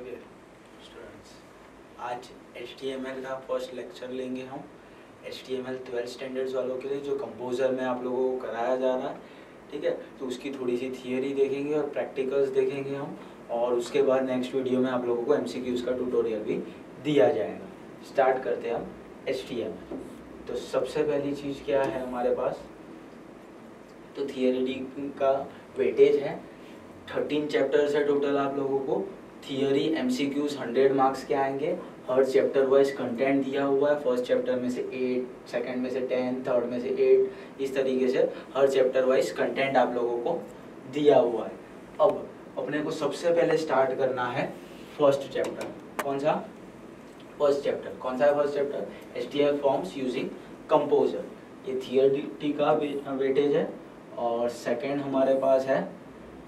Okay students, आज HTML का first lecture लेंगे हम। HTML 12 स्टैंडर्ड्स वालों के लिए जो कंपोजर में आप लोगों को कराया जा रहा है, ठीक है। तो उसकी थोड़ी सी थियरी देखेंगे और प्रैक्टिकल्स देखेंगे हम, और उसके बाद नेक्स्ट वीडियो में आप लोगों को MCQs का ट्यूटोरियल भी दिया जाएगा। स्टार्ट करते हैं हम HTML। तो सबसे पहली चीज़ क्या है हमारे पास, तो थियरी का वेटेज है। 13 चैप्टर्स है टोटल आप लोगों को। थियरी MCQs 100 मार्क्स के आएंगे। हर चैप्टर वाइज कंटेंट दिया हुआ है। फर्स्ट चैप्टर में से 8, सेकंड में से 10, थर्ड में से 8, इस तरीके से हर चैप्टर वाइज कंटेंट आप लोगों को दिया हुआ है। अब अपने को सबसे पहले स्टार्ट करना है फर्स्ट चैप्टर। कौन सा फर्स्ट चैप्टर? कौन सा है first chapter? HTML forms using composer. ये थियरी का वेटेज है। और सेकंड हमारे पास है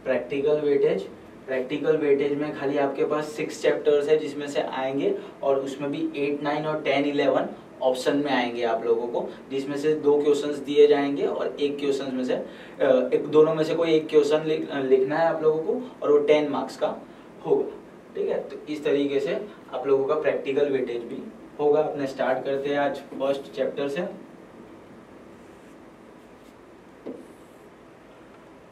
प्रैक्टिकल वेटेज। प्रैक्टिकल वेटेज में खाली आपके पास 6 चैप्टर्स है जिसमें से आएंगे, और उसमें भी 8, 9 और 10, 11 ऑप्शन में आएंगे आप लोगों को, जिसमें से 2 क्वेश्चंस दिए जाएंगे और एक क्वेश्चन में से दोनों में से कोई एक क्वेश्चन लिखना है आप लोगों को, और वो 10 मार्क्स का होगा, ठीक है। तो इस तरीके से आप लोगों का प्रैक्टिकल वेटेज भी होगा। अपने स्टार्ट करते हैं आज फर्स्ट चैप्टर से।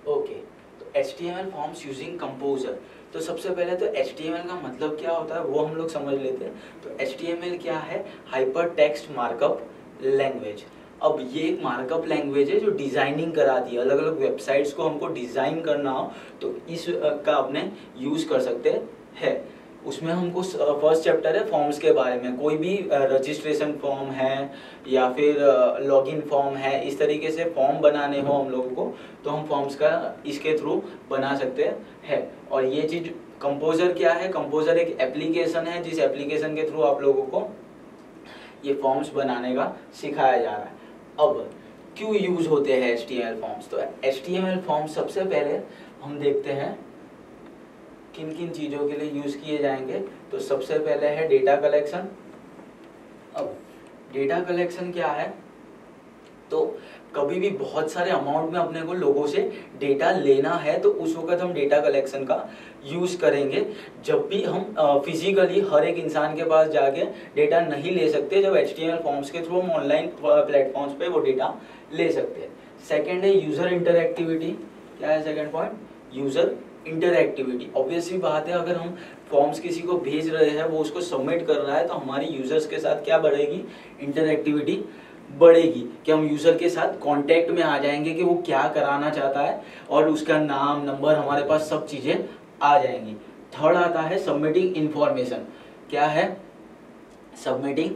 ओके, तो HTML फॉर्म्स यूजिंग कंपोजर। तो सबसे पहले तो HTML का मतलब क्या होता है वो हम लोग समझ लेते हैं। तो HTML क्या है? Hyper text markup language. अब ये एक मार्कअप लैंग्वेज है जो डिजाइनिंग कराती है। अलग अलग वेबसाइट्स को हमको डिजाइन करना हो तो इस का अपने यूज कर सकते हैं। उसमें हमको फर्स्ट चैप्टर है फॉर्म्स के बारे में। कोई भी रजिस्ट्रेशन फॉर्म है या फिर लॉगिन फॉर्म है, इस तरीके से फॉर्म बनाने हो हम लोगों को तो हम फॉर्म्स का इसके थ्रू बना सकते हैं। और ये चीज कंपोजर क्या है? कंपोजर एक एप्लीकेशन है जिस एप्लीकेशन के थ्रू आप लोगों को ये फॉर्म्स बनाने का सिखाया जा रहा है। अब क्यों यूज होते हैं HTML फॉर्म्स? तो HTML फॉर्म्स सबसे पहले हम देखते हैं किन किन चीजों के लिए यूज किए जाएंगे। तो सबसे पहले है डेटा कलेक्शन। अब डेटा कलेक्शन क्या है? तो कभी भी बहुत सारे अमाउंट में अपने को लोगों से डेटा लेना है तो उस वक्त हम डेटा कलेक्शन का यूज करेंगे। जब भी हम फिजिकली हर एक इंसान के पास जाके डेटा नहीं ले सकते, जब HTML फॉर्म्स के थ्रू हम ऑनलाइन प्लेटफॉर्म्स पे वो डेटा ले सकते हैं। सेकेंड है यूजर इंटरएक्टिविटी। क्या है second point? User interactivity. Obviously बात है, अगर हम फॉर्म्स किसी को भेज रहे हैं, वो उसको सबमिट कर रहा है, तो हमारी यूजर्स के साथ क्या बढ़ेगी? इंटरएक्टिविटी बढ़ेगी कि हम यूजर के साथ कांटेक्ट में आ जाएंगे कि वो क्या कराना चाहता है, और उसका नाम, नंबर, हमारे पास सब चीजें आ जाएंगी। थर्ड आता है सबमिटिंग इंफॉर्मेशन। क्या है? Submitting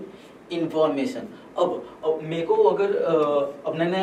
information. अब मेरे को अगर अपने ने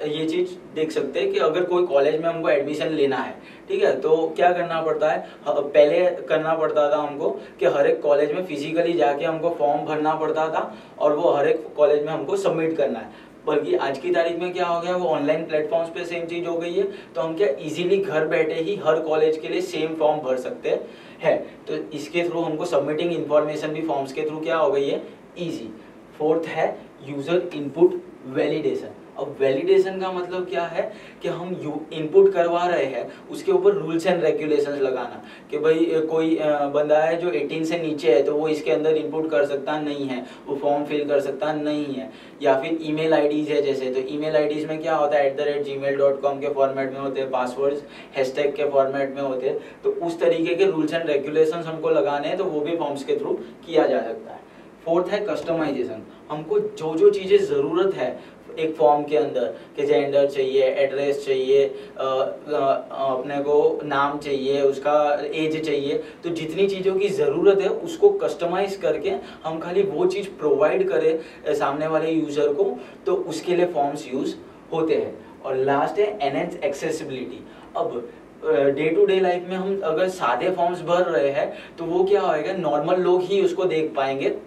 ये चीज देख सकते हैं कि अगर कोई कॉलेज में हमको एडमिशन लेना है, ठीक है, तो क्या करना पड़ता है? पहले करना पड़ता था हमको कि हर एक कॉलेज में फिजिकली जाके हमको फॉर्म भरना पड़ता था और वो हर एक कॉलेज में हमको सबमिट करना है। बल्कि आज की तारीख में क्या हो गया, वो ऑनलाइन प्लेटफॉर्म्स पे सेम चीज हो गई है। तो हम क्या इजीली घर बैठे ही हर कॉलेज के लिए सेम फॉर्म भर सकते हैं। तो इसके थ्रू हमको सबमिटिंग इंफॉर्मेशन भी फॉर्म्स के थ्रू क्या हो गई है? ईजी। फोर्थ है यूजर इनपुट वैलिडेशन। अब वैलिडेशन का मतलब क्या है कि हम इनपुट करवा रहे हैं, उसके ऊपर रूल्स एंड रेगुलेशंस लगाना कि भाई कोई बंदा है जो 18 से नीचे है तो वो इसके अंदर इनपुट कर सकता नहीं है, वो फॉर्म फिल कर सकता नहीं है। या फिर ईमेल आईडीज है जैसे, तो ईमेल आईडीज में क्या होता है? @gmail.com के फॉर्मेट में होते हैं, पासवर्ड्स हैशटैग के फॉर्मेट में होते हैं। तो उस तरीके के रूल्स एंड रेगुलेशंस हमको लगाने हैं, तो वो भी फॉर्म्स के थ्रू किया जा सकता है। फोर्थ है कस्टमाइजेशन। हमको जो जो चीजें जरूरत है एक फॉर्म के अंदर, कि जेंडर चाहिए, एड्रेस चाहिए, अपने को नाम चाहिए, उसका एज चाहिए, तो जितनी चीजों की जरूरत है उसको कस्टमाइज करके हम खाली वो चीज प्रोवाइड करें सामने वाले यूजर को, तो उसके लिए फॉर्म्स यूज होते हैं। और लास्ट है एनहेंस एक्सेसिबिलिटी। अब डे टू डे लाइफ में हम अगर सादे फॉर्म्स भर रहे हैं तो वो क्या होएगा? नॉर्मल लोग ही उसको देख पाएंगे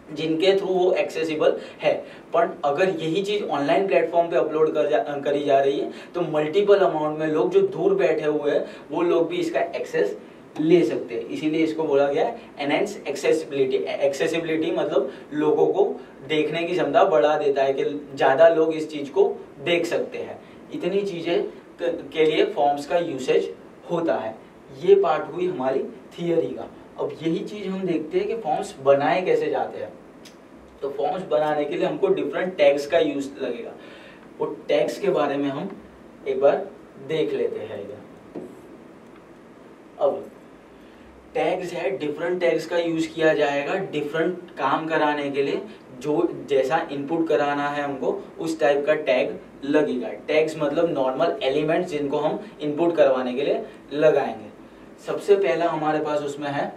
जिनके थ्रू वो एक्सेसिबल है। पर अगर यही चीज ऑनलाइन प्लेटफॉर्म पे अपलोड करी जा रही है तो मल्टीपल अमाउंट में लोग जो दूर बैठे हुए हैं वो लोग भी इसका एक्सेस ले सकते हैं। इसीलिए इसको बोला गया है एनहेंस एक्सेसिबिलिटी। एक्सेसिबिलिटी मतलब लोगों को देखने की क्षमता बढ़ा देता है कि ज्यादा लोग इस चीज को देख सकते हैं। इतनी चीजें के लिए फॉर्म्स का यूसेज होता है। ये पार्ट हुई हमारी थियरी का। अब यही चीज हम देखते हैं कि फॉर्म्स बनाए कैसे जाते हैं। तो फॉर्म्स बनाने के लिए हमको डिफरेंट टैग्स का यूज लगेगा। वो टैग्स के बारे में हम एक बार देख लेते हैं इधर। अब टैग्स है, डिफरेंट टैग्स का यूज किया जाएगा डिफरेंट काम कराने के लिए। जो जैसा इनपुट कराना है हमको उस टाइप का टैग लगेगा। टैग्स मतलब नॉर्मल एलिमेंट्स जिनको हम इनपुट करवाने के लिए लगाएंगे। सबसे पहला हमारे पास उसमें है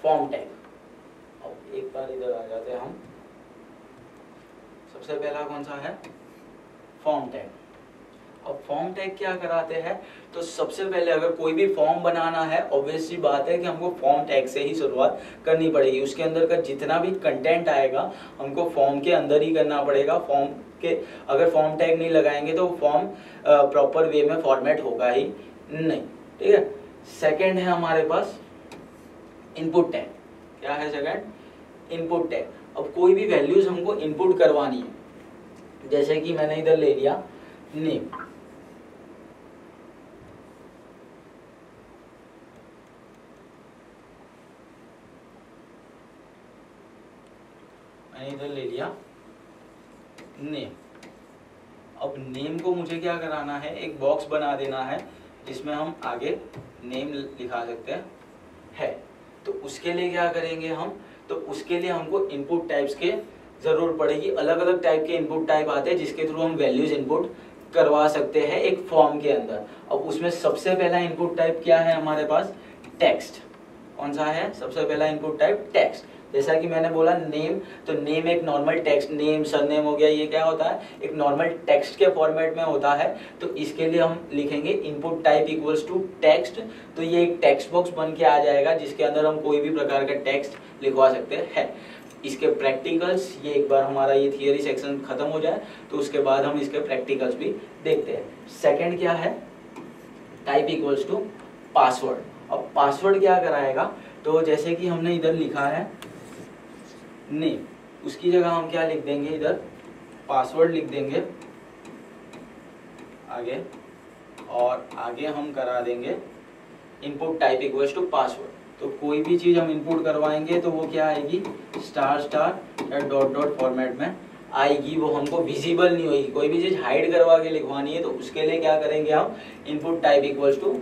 फॉर्म टैग। अब एक बार इधर आ जाते हैं हम। सबसे पहला कौन सा है? Form tag. अब फॉर्म टैग क्या कराते हैं? तो सबसे पहले अगर कोई भी फॉर्म बनाना है, ऑब्वियस सी बात है कि हमको फॉर्म टैग से ही शुरुआत करनी पड़ेगी। उसके अंदर का जितना भी कंटेंट आएगा हमको फॉर्म के अंदर ही करना पड़ेगा। फॉर्म के अगर फॉर्म टैग नहीं लगाएंगे तो फॉर्म प्रॉपर वे में फॉर्मेट होगा ही नहीं। ठीक है। सेकेंड है हमारे पास इनपुट टैग। क्या है सेकेंड? Input tag. अब कोई भी वैल्यूज हमको इनपुट करवानी है, जैसे कि मैंने इधर ले लिया नेम। मैंने इधर ले लिया नेम। अब नेम को मुझे क्या कराना है? एक बॉक्स बना देना है जिसमें हम आगे नेम लिखा सकते हैं। तो उसके लिए क्या करेंगे हम? तो उसके लिए हमको इनपुट टाइप्स के जरूरत पड़ेगी। अलग अलग टाइप के इनपुट टाइप आते हैं जिसके थ्रू हम वैल्यूज इनपुट करवा सकते हैं एक फॉर्म के अंदर। अब उसमें सबसे पहला इनपुट टाइप क्या है हमारे पास? टेक्स्ट। कौन सा है सबसे पहला इनपुट टाइप? टेक्स्ट। जैसा कि मैंने बोला नेम, तो नेम एक नॉर्मल टेक्स्ट, नेम सरनेम हो गया, ये क्या होता है? एक नॉर्मल टेक्स्ट के फॉर्मेट में होता है। तो इसके लिए हम लिखेंगे input type equals to text. तो ये एक टेक्स्ट बॉक्स बन के आ जाएगा जिसके अंदर हम कोई भी प्रकार का टेक्स्ट लिखवा सकते हैं। इसके प्रैक्टिकल्स, ये एक बार हमारा ये थियरी सेक्शन खत्म हो जाए तो उसके बाद हम इसके प्रैक्टिकल्स भी देखते हैं। सेकंड क्या है? Type equals to password. अब पासवर्ड क्या कराएगा? तो जैसे कि हमने इधर लिखा है नेम, उसकी जगह हम क्या लिख देंगे? इधर पासवर्ड लिख देंगे आगे, और आगे हम करा देंगे input type equals to password. तो कोई भी चीज हम इनपुट करवाएंगे तो वो क्या आएगी? स्टार स्टार या डॉट डॉट फॉर्मेट में आएगी। वो हमको विजिबल नहीं होगी। कोई भी चीज हाइड करवा के लिखवानी है तो उसके लिए क्या करेंगे हम? Input type equals to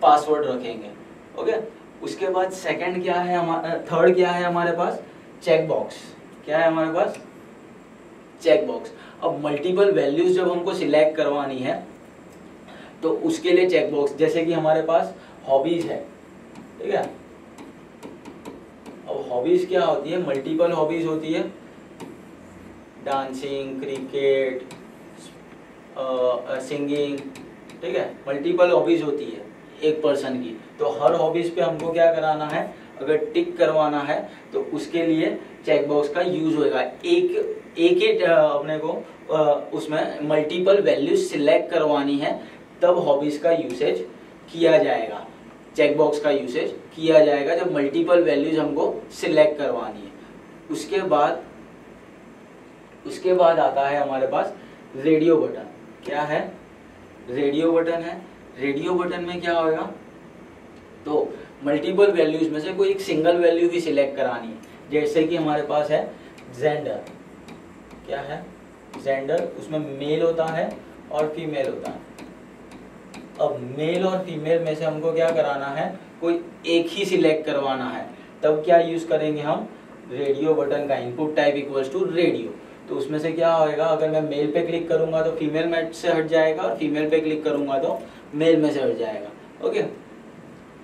password रखेंगे। ओके। उसके बाद सेकंड क्या है हमारा? थर्ड क्या है हमारे पास? Check box. क्या है हमारे पास? Check box. अब मल्टीपल वैल्यूज जब हमको सिलेक्ट करवानी है तो उसके लिए चेक बॉक्स, जैसे कि हमारे पास हॉबीज है। ठीक है। अब हॉबीज क्या होती है? मल्टीपल हॉबीज होती है, डांसिंग, क्रिकेट, सिंगिंग। ठीक है। मल्टीपल हॉबीज होती है एक पर्सन की। तो हर हॉबीज पे हमको क्या कराना है? अगर टिक करवाना है तो उसके लिए चेक बॉक्स का यूज होगा। एक ही अपने को उसमें मल्टीपल वैल्यूज सिलेक्ट करवानी है तब हॉबीज का यूसेज किया जाएगा, चेक बॉक्स का यूसेज किया जाएगा जब मल्टीपल वैल्यूज हमको सिलेक्ट करवानी है। उसके बाद आता है हमारे पास रेडियो बटन। क्या है? रेडियो बटन है। रेडियो बटन में क्या होगा? तो मल्टीपल वैल्यूज में से कोई एक सिंगल वैल्यू भी सिलेक्ट करानी है। जैसे कि हमारे पास है जेंडर। क्या है? जेंडर। उसमें मेल होता है और फीमेल होता है। अब मेल और फीमेल में से हमको क्या कराना है? कोई एक ही सिलेक्ट करवाना है। तब क्या यूज करेंगे हम? रेडियो बटन का input type equals to radio. तो उसमें से क्या होएगा? अगर मैं मेल पे क्लिक करूंगा तो फीमेल में से हट जाएगा, और फीमेल पे क्लिक करूंगा तो मेल में से हट जाएगा। ओके।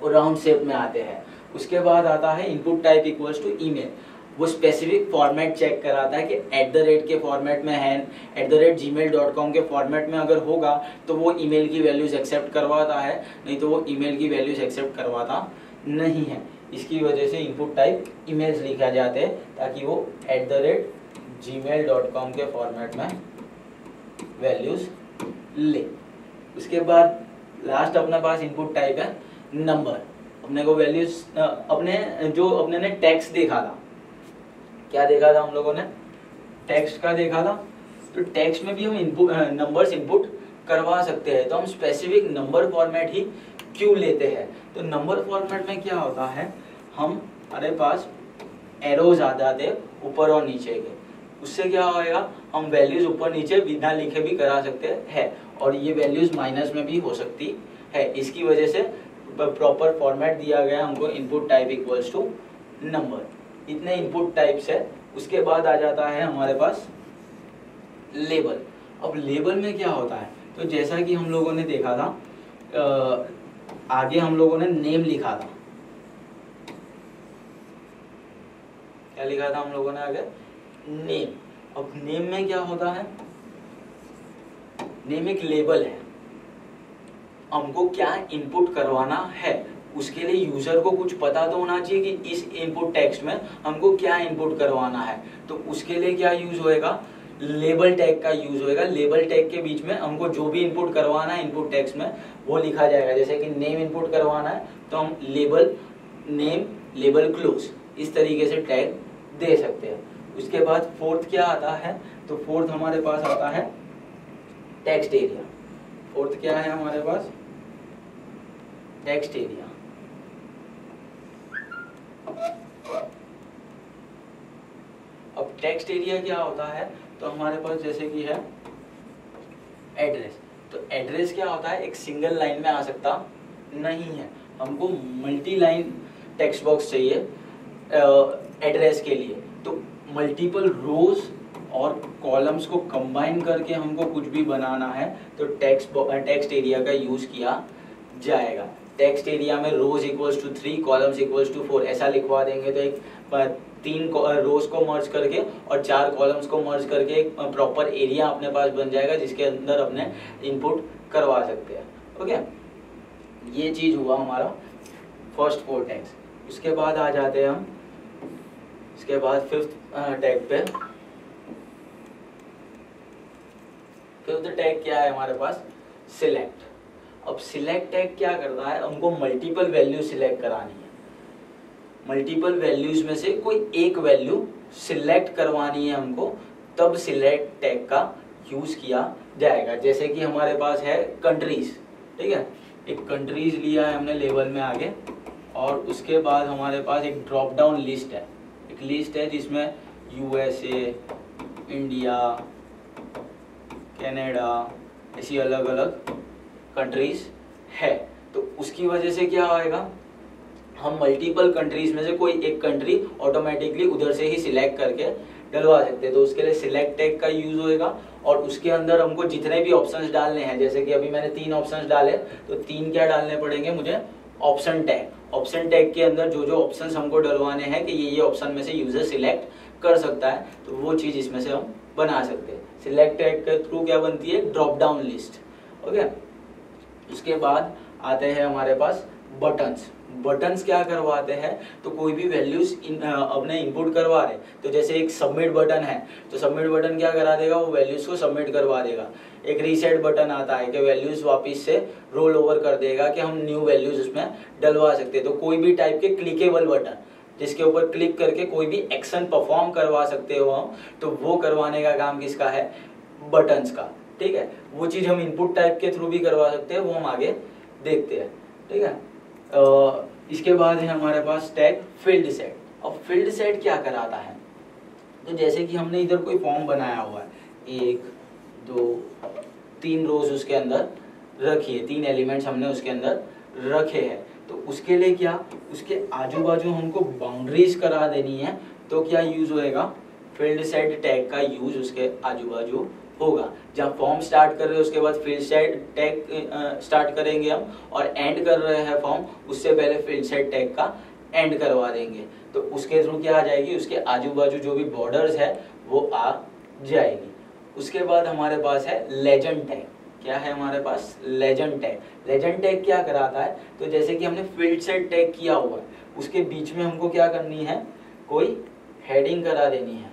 और राउंड शेप में आते हैं। उसके बाद आता है input type equals to email. वो स्पेसिफिक फॉर्मेट चेक कराता है कि @ के फॉर्मेट में है, @gmail.com के फॉर्मेट में अगर होगा तो वो ईमेल की वैल्यूज एक्सेप्ट करवाता है, नहीं तो वो ईमेल की वैल्यूज एक्सेप्ट करवाता नहीं है। इसकी वजह से इनपुट टाइप ईमेल्स लिखा जाते हैं ताकि वो @gmail.com के फॉर्मेट में वैल्यूज ले। उसके बाद लास्ट अपने पास इनपुट टाइप है नंबर। अपने को वैल्यूज अपने ने टेक्स्ट देखा था। क्या देखा था हम लोगों ने? टेक्स्ट का देखा था। तो टेक्स्ट में भी हम नंबर्स इनपुट करवा सकते हैं, तो हम स्पेसिफिक नंबर फॉर्मेट ही क्यों लेते हैं। तो नंबर फॉर्मेट में क्या होता है, हमारे पास एरोज आ जाते हैं ऊपर और नीचे के, उससे क्या होएगा, हम वैल्यूज ऊपर नीचे बिना लिखे भी करा सकते हैं, और ये वैल्यूज माइनस में भी हो सकती है। इसकी वजह से प्रॉपर फॉर्मेट दिया गया हमको, input type equals to number. इतने इनपुट टाइप्स है। उसके बाद आ जाता है हमारे पास लेबल। अब लेबल में क्या होता है, तो जैसा कि हम लोगों ने देखा था, आगे हम लोगों ने नेम लिखा था, क्या लिखा था हम लोगों ने आगे, नेम। अब नेम में क्या होता है, नेम एक लेबल है, हमको क्या इनपुट करवाना है, उसके लिए यूजर को कुछ पता तो होना चाहिए कि इस इनपुट टेक्स्ट में हमको क्या इनपुट करवाना है। तो उसके लिए क्या यूज होएगा, लेबल टैग का यूज होएगा। लेबल टैग के बीच में हमको जो भी इनपुट करवाना है इनपुट टेक्स्ट में वो लिखा जाएगा। जैसे कि नेम इनपुट करवाना है तो हम लेबल नेम, लेबल क्लोज, इस तरीके से टैग दे सकते हैं। उसके बाद फोर्थ क्या आता है, तो फोर्थ हमारे पास आता है टेक्स्ट एरिया। फोर्थ क्या है हमारे पास, टेक्स्ट एरिया। अब टेक्स्ट एरिया क्या होता है, तो हमारे पास जैसे कि है एड्रेस। तो एड्रेस क्या होता है, एक सिंगल लाइन में आ सकता नहीं है, हमको मल्टी लाइन टेक्स्ट बॉक्स चाहिए एड्रेस के लिए। तो मल्टीपल रोज और कॉलम्स को कंबाइन करके हमको कुछ भी बनाना है तो टेक्स्ट एरिया का यूज किया जाएगा। टेक्स्ट एरिया में rows equals to 3, columns equals to 4 ऐसा लिखवा देंगे तो एक 3 रोज को मर्ज करके और 4 कॉलम्स को मर्ज करके एक प्रॉपर एरिया अपने पास बन जाएगा जिसके अंदर अपने इनपुट करवा सकते हैं। ओके, ये चीज हुआ हमारा फर्स्ट 4 टैग्स। उसके बाद आ जाते हैं हम, इसके बाद फिफ्थ टैग पे। फिफ्थ टैग क्या है हमारे पास, सिलेक्ट। अब सिलेक्ट टैग क्या करता है, हमको मल्टीपल वैल्यू सिलेक्ट करानी है। मल्टीपल वैल्यूज में से कोई एक वैल्यू सिलेक्ट करवानी है हमको, तब सिलेक्ट टैग का यूज किया जाएगा। जैसे कि हमारे पास है कंट्रीज, ठीक है, एक कंट्रीज लिया है हमने लेवल में आगे, और उसके बाद हमारे पास एक ड्रॉप डाउन लिस्ट है। एक लिस्ट है जिसमें यूएसए, इंडिया, कनाडा, ऐसी अलग अलग कंट्रीज है। तो उसकी वजह से क्या होएगा, हम मल्टीपल कंट्रीज में से कोई एक कंट्री ऑटोमेटिकली उधर से ही सिलेक्ट करके डलवा सकते हैं। तो उसके लिए सिलेक्ट टैग का यूज होएगा, और उसके अंदर हमको जितने भी ऑप्शंस डालने हैं, जैसे कि अभी मैंने 3 ऑप्शंस डाले, तो 3 क्या डालने पड़ेंगे मुझे, ऑप्शन टैग। ऑप्शन टैग के अंदर जो जो ऑप्शंस हमको डलवाने हैं कि ये ऑप्शन में से यूजर सिलेक्ट कर सकता है, तो वो चीज इसमें से हम बना सकते हैं। सिलेक्ट टैग के थ्रू क्या बनती है, ड्रॉप डाउन लिस्ट। ओके, उसके बाद आते हैं हमारे पास बटन्स। बटन्स क्या करवाते हैं, तो कोई भी वैल्यूज अपने इनपुट करवा रहे, तो जैसे एक सबमिट बटन है, तो सबमिट बटन क्या करा देगा, वो वैल्यूज को सबमिट करवा देगा। एक रीसेट बटन आता है कि वैल्यूज वापस से रोल ओवर कर देगा कि हम न्यू वैल्यूज उसमें डलवा सकते हैं। तो कोई भी टाइप के क्लिकेबल बटन जिसके ऊपर क्लिक करके कोई भी एक्शन परफॉर्म करवा सकते हो हम, तो वो करवाने का काम किसका है, बटन्स का। ठीक है, वो चीज हम इनपुट टाइप के थ्रू भी करवा सकते हैं, वो हम आगे देखते हैं। ठीक है, इसके बाद है हमारे पास टैग फील्ड सेट। अब फील्ड सेट क्या कराता है, तो जैसे कि हमने इधर कोई फॉर्म बनाया हुआ है, 1 2 3 रोज उसके अंदर रखी है, 3 एलिमेंट्स हमने उसके अंदर रखे हैं, तो उसके लिए क्या, उसके आजू बाजू हमको बाउंड्रीज करा देनी है। तो क्या यूज होएगा, फील्ड सेट टैग का यूज उसके आजू बाजू होगा। जब फॉर्म स्टार्ट कर रहे हैं उसके बाद फील्ड सेट टैग स्टार्ट करेंगे हम, और एंड कर रहे हैं फॉर्म, उससे पहले फील्ड सेट टैग का एंड करवा देंगे। तो उसके थ्रू क्या आ जाएगी, उसके आजू बाजू जो भी बॉर्डर्स है वो आ जाएगी। उसके बाद हमारे पास है लेजेंड टैग। क्या है हमारे पास, लेजेंड टैग। लेजेंड टैग क्या कराता है, तो जैसे कि हमने फील्ड सेट टैग किया हुआ है, उसके बीच में हमको क्या करनी है, कोई हेडिंग करा देनी है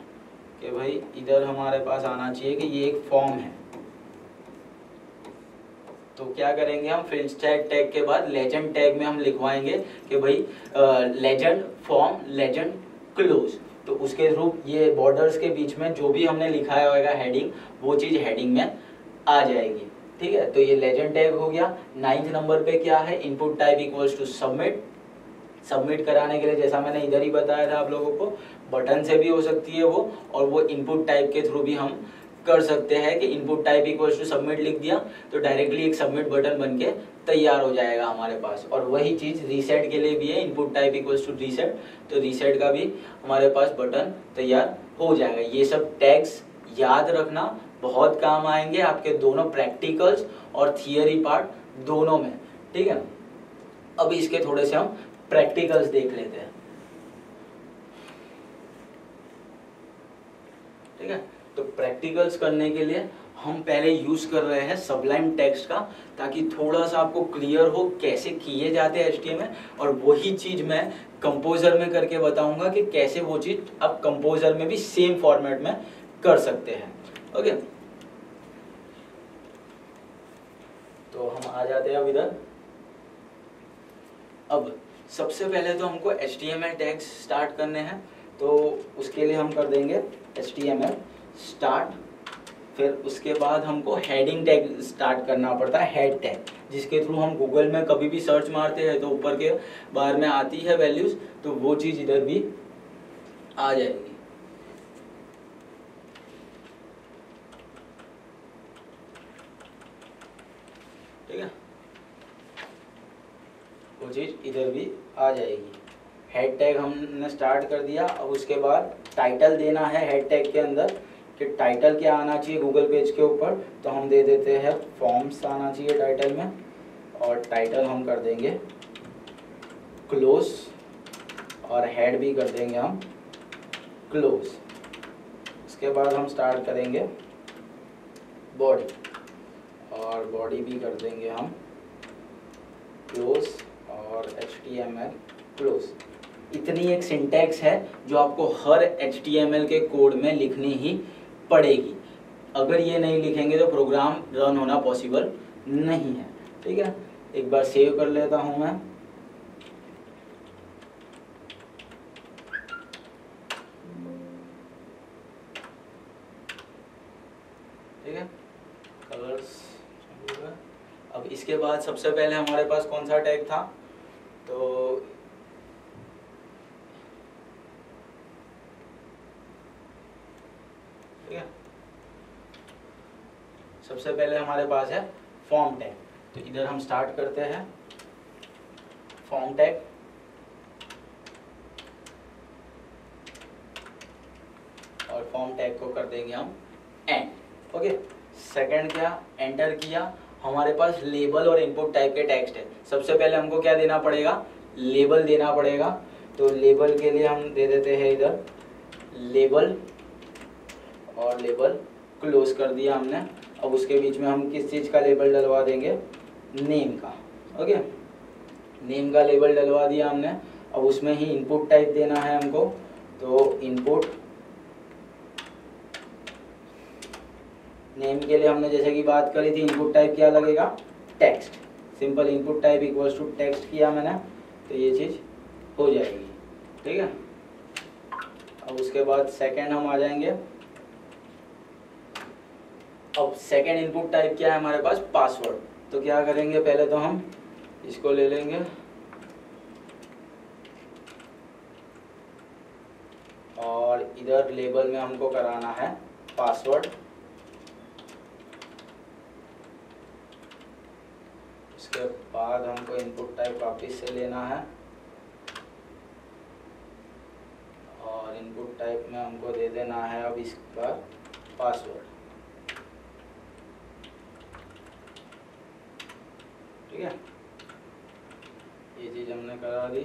कि भाई इधर हमारे पास आना चाहिए कि ये एक फॉर्म है। तो क्या करेंगे हम, फील्ड सेट टैग के बाद लेजेंड टैग में हम लिखवाएंगे कि भाई लेजेंड फॉर्म, लेजेंड क्लोज। तो उसके थ्रू ये बॉर्डर्स के बीच में जो भी हमने लिखाया होगा हेडिंग, वो चीज हेडिंग में आ जाएगी। ठीक है, तो ये लेजेंड टैग हो गया। 9th नंबर पे क्या है, input type equals to submit. Submit कराने के लिए जैसा मैंने इधर ही बताया था आप लोगों को, बटन से भी हो सकती है वो, और वो इनपुट टाइप के थ्रू भी हम कर सकते हैं कि input type equals to submit लिख दिया तो डायरेक्टली एक सबमिट बटन बन के तैयार हो जाएगा हमारे पास। और वही चीज रीसेट के लिए भी है, input type equals to reset, तो रीसेट का भी हमारे पास बटन तैयार हो जाएगा। ये सब टैग्स याद रखना, बहुत काम आएंगे आपके दोनों प्रैक्टिकल्स और थियरी पार्ट दोनों में, ठीक है। अब इसके थोड़े से हम प्रैक्टिकल्स देख लेते हैं, ठीक है। तो प्रैक्टिकल्स करने के लिए हम पहले यूज कर रहे हैं सबलाइम टेक्स्ट का, ताकि थोड़ा सा आपको क्लियर हो कैसे किए जाते हैं HTML, और वही चीज मैं कंपोजर में करके बताऊंगा कि कैसे वो चीज आप कंपोजर में भी सेम फॉर्मेट में कर सकते हैं। ओके, तो हम आ जाते हैं अब इधर। अब सबसे पहले तो हमको HTML टैग्स स्टार्ट करने हैं, तो उसके लिए हम कर देंगे HTML स्टार्ट। फिर उसके बाद हमको हेडिंग टैग स्टार्ट करना पड़ता है, हेड टैग, जिसके थ्रू हम गूगल में कभी भी सर्च मारते हैं तो ऊपर के बार में आती है वैल्यूज, तो वो चीज इधर भी आ जाएगी, ठीक है। वो चीज इधर भी आ जाएगी। हेड टैग हमने स्टार्ट कर दिया। अब उसके बाद टाइटल देना है हेड टैग के अंदर, कि टाइटल क्या आना चाहिए गूगल पेज के ऊपर, तो हम दे देते हैं फॉर्म्स आना चाहिए टाइटल में, और टाइटल हम कर देंगे क्लोज, और हेड भी कर देंगे हम क्लोज। उसके बाद हम स्टार्ट करेंगे बॉडी, और बॉडी भी कर देंगे हम क्लोज, और HTML क्लोज। इतनी एक सिंटैक्स है जो आपको हर HTML के कोड में लिखनी ही पड़ेगी। अगर ये नहीं लिखेंगे तो प्रोग्राम रन होना पॉसिबल नहीं है, ठीक है। एक बार सेव कर लेता हूं मैं। ठीक है, कलर्स। अब इसके बाद सबसे पहले हमारे पास कौन सा टैग था, तो ठीक है, सबसे पहले हमारे पास है फॉर्म टैग। तो इधर हम स्टार्ट करते हैं फॉर्म टैग, और फॉर्म टैग को कर देंगे हम एंड। ओके, सेकंड क्या, एंटर किया, हमारे पास लेबल और इनपुट टाइप के टेक्स्ट है। सबसे पहले हमको क्या देना पड़ेगा, लेबल देना पड़ेगा। तो लेबल के लिए हम दे देते हैं इधर लेबल, और लेबल क्लोज कर दिया हमने। अब उसके बीच में हम किस चीज का लेबल डलवा देंगे, नेम का। ओके, नेम का लेबल डलवा दिया हमने। अब उसमें ही इनपुट टाइप देना है हमको, तो इनपुट नेम के लिए हमने जैसे कि बात करी थी, इनपुट टाइप क्या लगेगा, text. Simple input type equals to text किया मैंने, तो ये चीज हो जाएगी, ठीक है। अब उसके बाद सेकंड हम आ जाएंगे। अब सेकंड इनपुट टाइप क्या है हमारे पास, पासवर्ड। तो क्या करेंगे, पहले तो हम इसको ले लेंगे, और इधर लेबल में हमको कराना है पासवर्ड। उसके बाद हमको इनपुट टाइप वापस से लेना है, और इनपुट टाइप में हमको दे देना है अब इसका पासवर्ड, ठीक है। ये चीज हमने करा दी।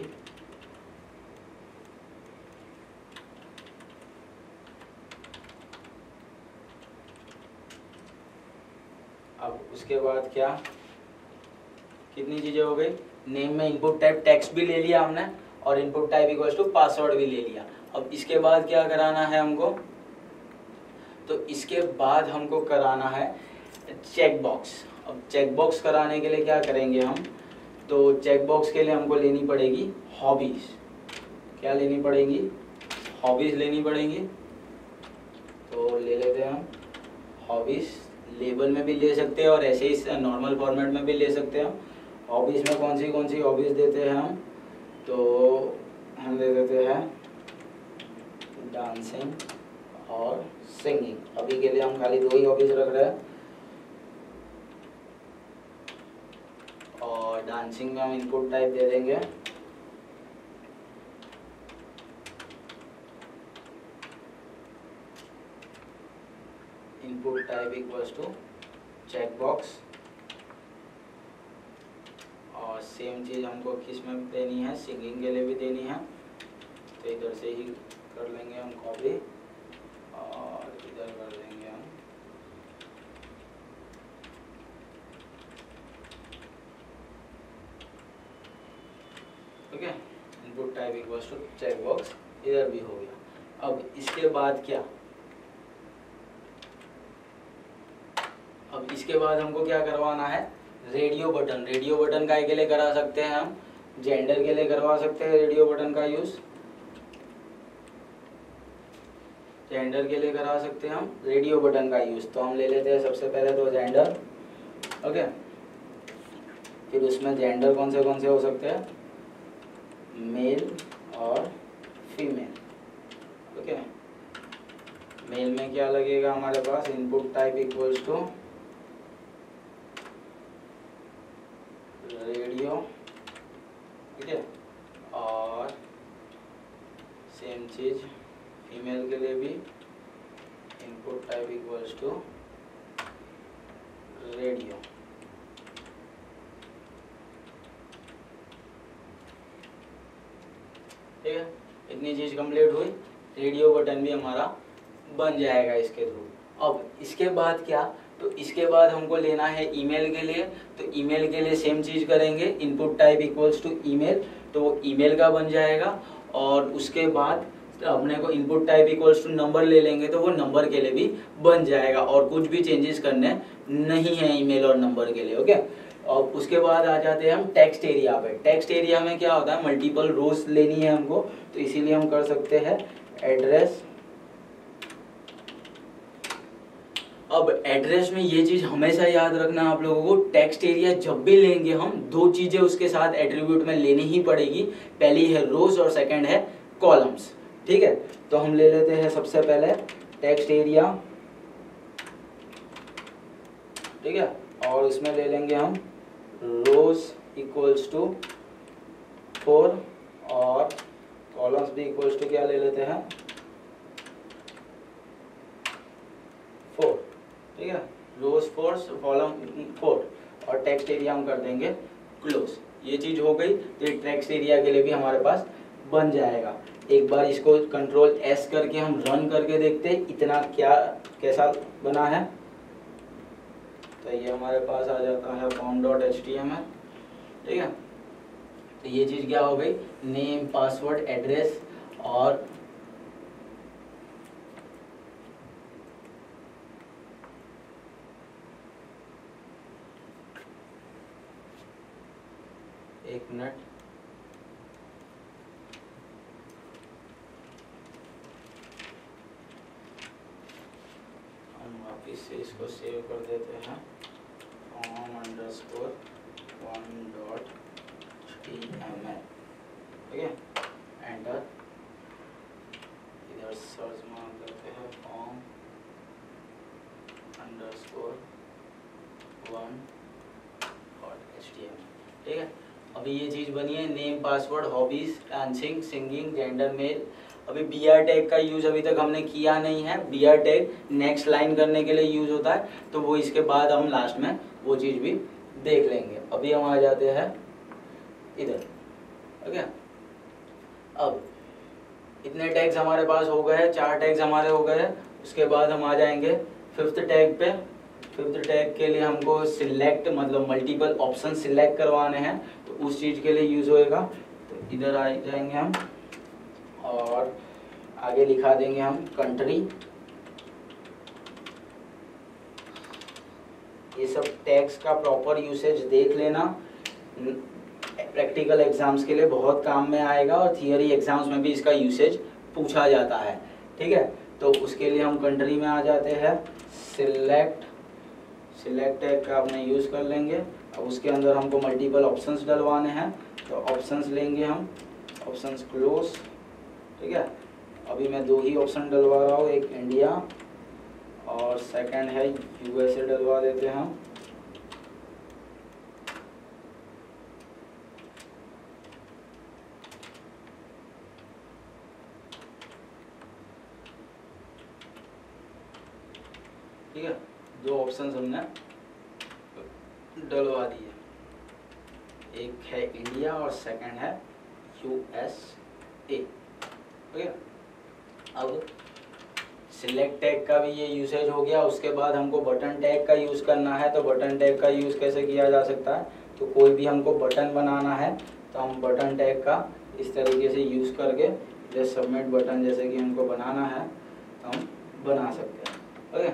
अब उसके बाद क्या, कितनी चीजें हो गई, नेम में इनपुट टाइप टेक्स्ट भी ले लिया हमने, और input type equals to password भी ले लिया। अब इसके बाद क्या कराना है हमको, तो इसके बाद हमको कराना है चेक बॉक्स। अब चेक बॉक्स कराने के लिए क्या करेंगे हम, तो चेक बॉक्स के लिए हमको लेनी पड़ेगी हॉबीज। क्या लेनी पड़ेगी, हॉबीज लेनी पड़ेंगी। तो ले लेते हैं हम हॉबीज, लेबल में भी ले सकते हैं और ऐसे ही नॉर्मल फॉर्मेट में भी ले सकते हैं। हॉबीज में कौन सी हॉबीज देते हैं हम, तो हम दे देते हैं डांसिंग और सिंगिंग। अभी के लिए हम खाली 2 ही हॉबीज रख रहे हैं। और डांसिंग में हम इनपुट टाइप दे देंगे input type equals to check box. और सेम चीज हमको किस में देनी है, सिंगिंग के लिए भी देनी है। तो इधर से ही कर लेंगे हम कॉपी और इधर कर लेंगे हम okay. Input type equals to check box, इधर भी हो गया। अब इसके बाद क्या, अब इसके बाद हमको क्या करवाना है, रेडियो बटन। रेडियो बटन का के लिए करा सकते हैं हम, जेंडर के लिए करवा सकते हैं रेडियो बटन का यूज, जेंडर के लिए करा सकते हैं हम रेडियो बटन का यूज। तो हम ले लेते हैं सबसे पहले तो जेंडर, ओके। फिर उसमें जेंडर कौन से हो सकते हैं, मेल और फीमेल, ओके। मेल में क्या लगेगा हमारे पास, input type equals to radio, ठीक है। और सेम चीज फीमेल के लिए भी, input type equals to radio, ठीक है। इतनी चीज कंप्लीट हुई, रेडियो बटन भी हमारा बन जाएगा इसके थ्रू। अब इसके बाद क्या, तो इसके बाद हमको लेना है ईमेल के लिए। तो ईमेल के लिए सेम चीज करेंगे, input type equals to email, तो वो ईमेल का बन जाएगा। और उसके बाद अपने को input type equals to number ले लेंगे, तो वो नंबर के लिए भी बन जाएगा और कुछ भी चेंजेस करने नहीं है ईमेल और नंबर के लिए, ओके। और उसके बाद आ जाते हैं हम टेक्स्ट एरिया पे। टेक्स्ट एरिया में क्या होता है, मल्टीपल रोज लेनी है हमको, तो इसीलिए हम कर सकते हैं एड्रेस। अब एड्रेस में ये चीज हमेशा याद रखना आप लोगों को, टेक्स्ट एरिया जब भी लेंगे हम 2 चीजें उसके साथ एट्रीब्यूट में लेनी ही पड़ेगी। पहली है रोज और सेकंड है कॉलम्स, ठीक है। तो हम ले लेते हैं सबसे पहले टेक्स्ट एरिया, ठीक है। और उसमें ले लेंगे हम रोज इक्वल्स टू 4 और कॉलम्स भी इक्वल्स टू क्या ले लेते हैं 4, ठीक है। रोज 4 कॉलम 4 और टेक्स्ट एरिया हम कर देंगे क्लोज। ये चीज हो गई, तो टेक्स्ट एरिया के लिए भी हमारे पास बन जाएगा। एक बार इसको कंट्रोल S करके हम रन करके देखते हैं इतना क्या कैसा बना है। तो ये हमारे पास आ जाता है form.html, ठीक है। तो ये चीज क्या हो गई, नेम, पासवर्ड, एड्रेस और एक मिनट, हम वापिस से इसको सेव कर देते हैं form_1.html, ठीक है। एंटर, इधर सर्च मार करते हैं form_1.html, ठीक है। अभी ये चीज बनी है, name, password, hobbies, dancing, singing, gender, male. अभी BR टैग का यूज अभी तक हमने किया नहीं है। BR टैग नेक्स्ट लाइन करने के लिए यूज होता है, तो वो इसके बाद हम लास्ट में वो चीज भी देख लेंगे। अभी हम आ जाते हैं इधर, ओके। अब इतने टैग्स हमारे पास हो गए, 4 टैग्स हमारे हो गए। उसके बाद हम आ जाएंगे 5th टैग पे। 5th टैग के लिए हमको सिलेक्ट मतलब मल्टीपल ऑप्शन सिलेक्ट करवाने हैं, तो उस चीज के लिए यूज होएगा। तो इधर आ जाएंगे हम और आगे लिखा देंगे हम कंट्री। ये सब टैग्स का प्रॉपर यूसेज देख लेना, प्रैक्टिकल एग्जाम्स के लिए बहुत काम में आएगा और थियरी एग्जाम्स में भी इसका यूसेज पूछा जाता है, ठीक है। तो उसके लिए हम कंट्री में आ जाते हैं, सिलेक्ट सिलेक्ट टैग का अपने यूज़ कर लेंगे। अब उसके अंदर हमको मल्टीपल ऑप्शंस डलवाने हैं, तो ऑप्शंस लेंगे हम, ऑप्शंस क्लोज, ठीक है। अभी मैं 2 ही ऑप्शन डलवा रहा हूँ, एक इंडिया और सेकंड है यूएसए डलवा देते हैं हम। ठीक है, 2 ऑप्शंस हमने डलवा दिए, एक है इंडिया और सेकंड है यूएसए। ओके, अब सिलेक्ट टैग का भी ये यूसेज हो गया। उसके बाद हमको बटन टैग का यूज़ करना है, तो बटन टैग का यूज़ कैसे किया जा सकता है, तो कोई भी हमको बटन बनाना है तो हम बटन टैग का इस तरीके से यूज़ करके, जैसे सबमिट बटन जैसे कि हमको बनाना है तो हम बना सकते हैं। ओके,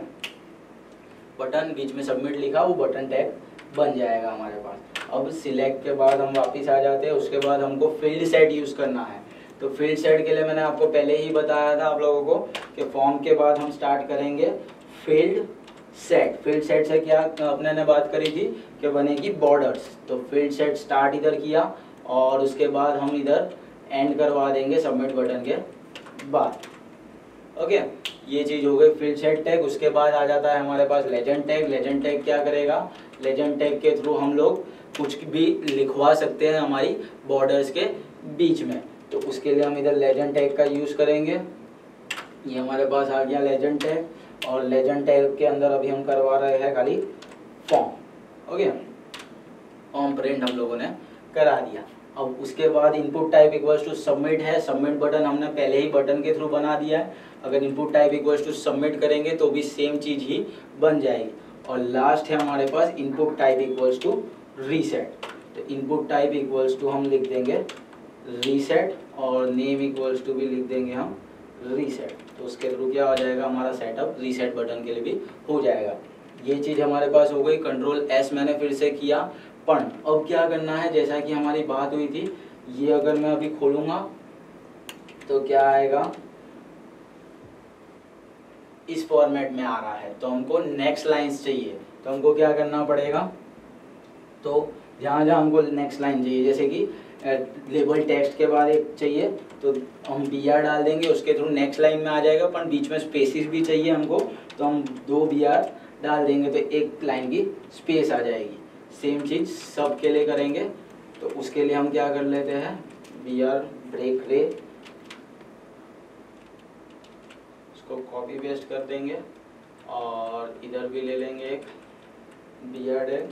बटन बीच में सबमिट लिखा, वो बटन टैग बन जाएगा हमारे पास। अब सिलेक्ट के बाद हम वापस आ जाते हैं। उसके बाद हमको फील्ड सेट यूज़ करना है, तो फील्ड सेट के लिए मैंने आपको पहले ही बताया था आप लोगों को कि फॉर्म के बाद हम स्टार्ट करेंगे फील्ड सेट। फील्ड सेट से क्या अपने ने बात करी थी कि बनेगी बॉर्डर्स, तो फील्ड सेट स्टार्ट इधर किया और उसके बाद हम इधर एंड करवा देंगे सबमिट बटन के बाद। ओके, ये चीज़ हो गई फील्ड सेट टैग। उसके बाद आ जाता है हमारे पास लेजेंड टैग। लेजेंड टैग क्या करेगा, लेजेंड टैग के थ्रू हम लोग कुछ भी लिखवा सकते हैं हमारी बॉर्डर्स के बीच में, तो उसके लिए हम इधर लेजेंड टैग का यूज़ करेंगे। ये हमारे पास आ गया लेजेंड टैग, और लेजेंड टैग के अंदर अभी हम करवा रहे हैं खाली फॉर्म। ओके, फॉर्म प्रिंट हम लोगों ने करा दिया। अब उसके बाद input type equals to submit है। सबमिट बटन हमने पहले ही बटन के थ्रू बना दिया है। अगर input type equals to submit करेंगे तो भी सेम चीज ही बन जाएगी। और लास्ट है हमारे पास input type equals to reset. तो इनपुट टाइप इक्वल्स टू हम लिख देंगे रीसेट और नेम इक्वल्स टू भी लिख देंगे हम रीसेट। तो उसके थ्रू क्या हो जाएगा, हमारा सेटअप रीसेट बटन के लिए भी हो जाएगा। ये चीज़ हमारे पास हो गई। कंट्रोल एस मैंने फिर से किया। पण अब क्या करना है, जैसा कि हमारी बात हुई थी, ये अगर मैं अभी खोलूंगा तो क्या आएगा, इस फॉर्मेट में आ रहा है, तो हमको नेक्स्ट लाइंस चाहिए। तो हमको क्या करना पड़ेगा, तो जहाँ जहाँ हमको नेक्स्ट लाइन चाहिए, जैसे कि लेबल टेक्स्ट के बाद एक चाहिए तो हम BR डाल देंगे, उसके थ्रू नेक्स्ट लाइन में आ जाएगा। पर बीच में स्पेसिस भी चाहिए हमको, तो हम 2 BR डाल देंगे तो एक लाइन की स्पेस आ जाएगी। सेम चीज सब के लिए करेंगे, तो उसके लिए हम क्या कर लेते हैं, BR ब्रेक रे, उसको कॉपी पेस्ट कर देंगे और इधर भी ले लेंगे एक BR टैग।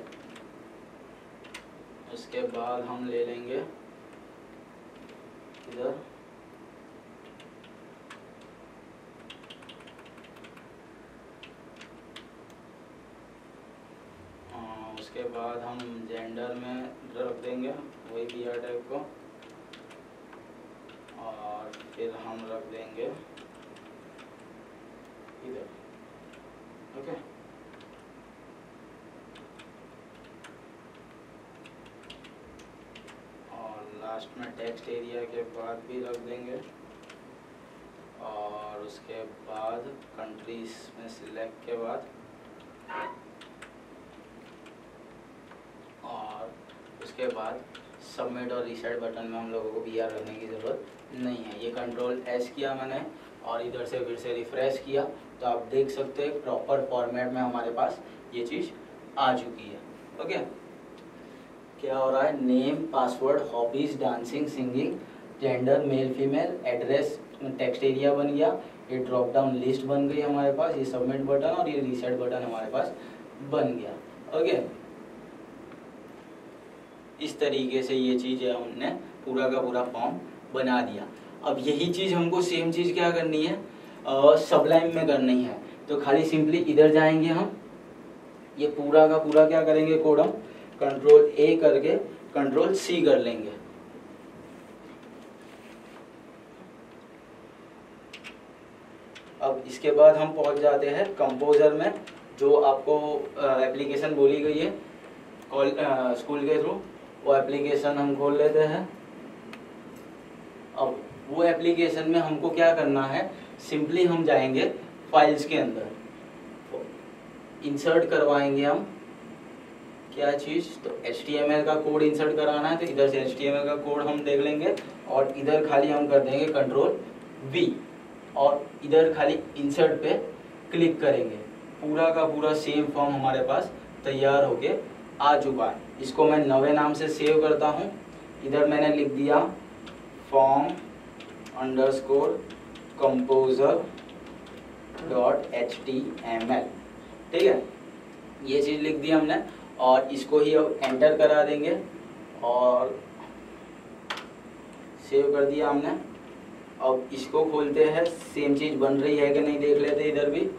उसके बाद हम ले लेंगे इधर उसके बाद हम जेंडर में रख देंगे वही BR टैग को, और फिर हम रख देंगे इधर। ओके, और लास्ट में टेक्स्ट एरिया के बाद भी रख देंगे, और उसके बाद कंट्रीज में सिलेक्ट के बाद, और उसके बाद सबमिट और रीसेट बटन में हम लोगों को BR रखने की ज़रूरत नहीं है। ये कंट्रोल एस किया मैंने और इधर से फिर से रिफ्रेश किया, तो आप देख सकते हैं प्रॉपर फॉर्मेट में हमारे पास ये चीज़ आ चुकी है। ओके, क्या हो रहा है, name, password, hobbies, dancing, singing, gender, male female, address, text area बन गया, ये ड्रॉप डाउन लिस्ट बन गई हमारे पास, ये सबमिट बटन और ये रीसेट बटन हमारे पास बन गया। ओके, इस तरीके से ये चीज़ है, हमने पूरा का पूरा फॉर्म बना दिया। अब यही चीज़ हमको सेम चीज़ क्या करनी है, सबलाइम में करनी है। तो खाली सिंपली इधर जाएंगे हम, ये पूरा का पूरा क्या करेंगे, कोड हम कंट्रोल A करके कंट्रोल C कर लेंगे। अब इसके बाद हम पहुंच जाते हैं कंपोजर में, जो आपको एप्लीकेशन बोली गई है स्कूल के थ्रू, वो एप्लीकेशन हम खोल लेते हैं। अब वो एप्लीकेशन में हमको क्या करना है, सिंपली हम जाएंगे फाइल्स के अंदर। इंसर्ट करवाएंगे हम क्या चीज़, तो HTML का कोड इंसर्ट कराना है, तो इधर से HTML का कोड हम देख लेंगे और इधर खाली हम कर देंगे Ctrl+V और इधर खाली इंसर्ट पे क्लिक करेंगे। पूरा का पूरा सेम फॉर्म हमारे पास तैयार होके आ चुका है। इसको मैं नवे नाम से सेव करता हूँ। इधर मैंने लिख दिया form_composer.html, ठीक है, ये चीज़ लिख दी हमने और इसको ही अब एंटर करा देंगे और सेव कर दिया हमने। अब इसको खोलते हैं, सेम चीज़ बन रही है कि नहीं देख लेते। इधर भी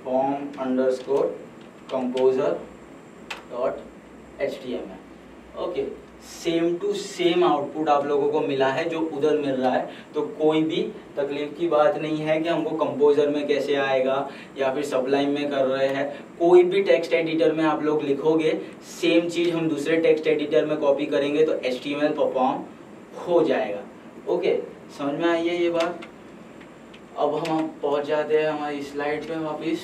form_composer.html, okay, same to same output आप लोगों को मिला है जो उधर मिल रहा है। तो कोई भी तकलीफ की बात नहीं है कि हमको कंपोजर में कैसे आएगा या फिर सबलाइन में कर रहे हैं। कोई भी टेक्स्ट एडिटर में आप लोग लिखोगे, सेम चीज़ हम दूसरे टेक्स्ट एडिटर में कॉपी करेंगे तो HTML परफॉर्म हो जाएगा। ओके, समझ में आई है ये बात। अब हम पहुंच जाते हैं हमारी स्लाइड पे वापिस।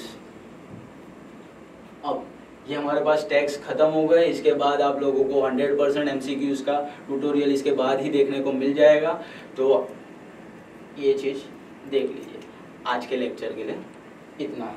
अब ये हमारे पास टैग्स खत्म हो गए। इसके बाद आप लोगों को 100% MCQs का ट्यूटोरियल इसके बाद ही देखने को मिल जाएगा, तो ये चीज़ देख लीजिए। आज के लेक्चर के लिए इतना है।